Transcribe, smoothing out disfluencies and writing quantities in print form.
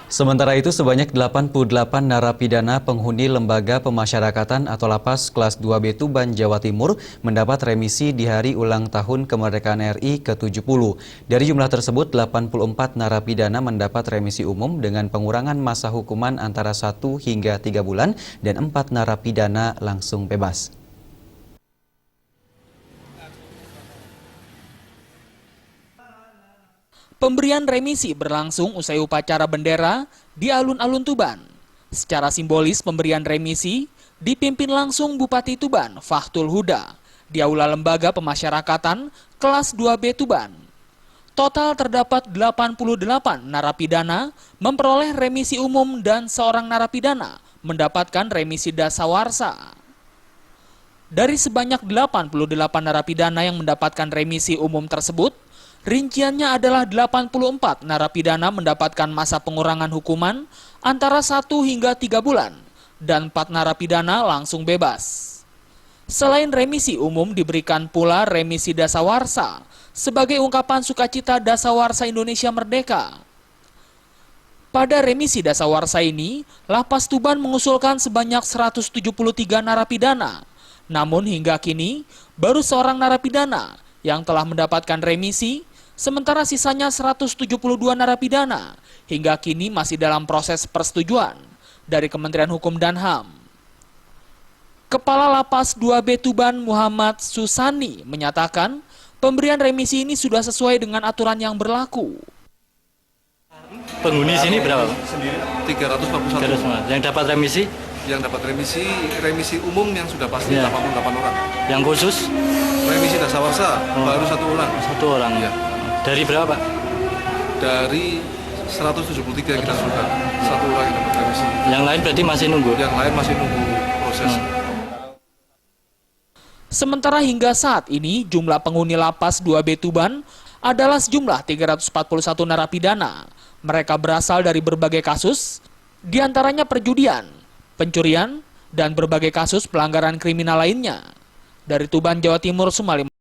Sementara itu, sebanyak 88 narapidana penghuni Lembaga Pemasyarakatan atau Lapas Kelas 2B Tuban, Jawa Timur mendapat remisi di hari ulang tahun kemerdekaan RI ke-70. Dari jumlah tersebut, 84 narapidana mendapat remisi umum dengan pengurangan masa hukuman antara 1 hingga 3 bulan dan 4 narapidana langsung bebas. Pemberian remisi berlangsung usai upacara bendera di alun-alun Tuban. Secara simbolis pemberian remisi dipimpin langsung Bupati Tuban, Fahtul Huda, di Aula Lembaga Pemasyarakatan Kelas 2B Tuban. Total terdapat 88 narapidana memperoleh remisi umum dan seorang narapidana mendapatkan remisi dasawarsa. Dari sebanyak 88 narapidana yang mendapatkan remisi umum tersebut, rinciannya adalah 84 narapidana mendapatkan masa pengurangan hukuman antara 1 hingga 3 bulan dan 4 narapidana langsung bebas. Selain remisi umum diberikan pula remisi dasawarsa sebagai ungkapan sukacita dasawarsa Indonesia Merdeka. Pada remisi dasawarsa ini, Lapas Tuban mengusulkan sebanyak 173 narapidana. Namun hingga kini baru seorang narapidana yang telah mendapatkan remisi, sementara sisanya 172 narapidana hingga kini masih dalam proses persetujuan dari Kementerian Hukum dan HAM. Kepala Lapas 2B Tuban Muhammad Susani menyatakan pemberian remisi ini sudah sesuai dengan aturan yang berlaku. Penghuni sini berapa? 341. Yang dapat remisi? Yang dapat remisi umum yang sudah pasti 88 orang. Yang khusus? Remisi dasawarsa baru 1 orang. 1 orang. Ya. Dari berapa, Pak? Dari 173 yang kita sudah 1 orang yang dapat remisi. Yang lain berarti masih nunggu? Yang lain masih nunggu proses. Sementara hingga saat ini jumlah penghuni Lapas 2B Tuban adalah sejumlah 341 narapidana. Mereka berasal dari berbagai kasus, diantaranya perjudian, pencurian, dan berbagai kasus pelanggaran kriminal lainnya. Dari Tuban, Jawa Timur, Sumali.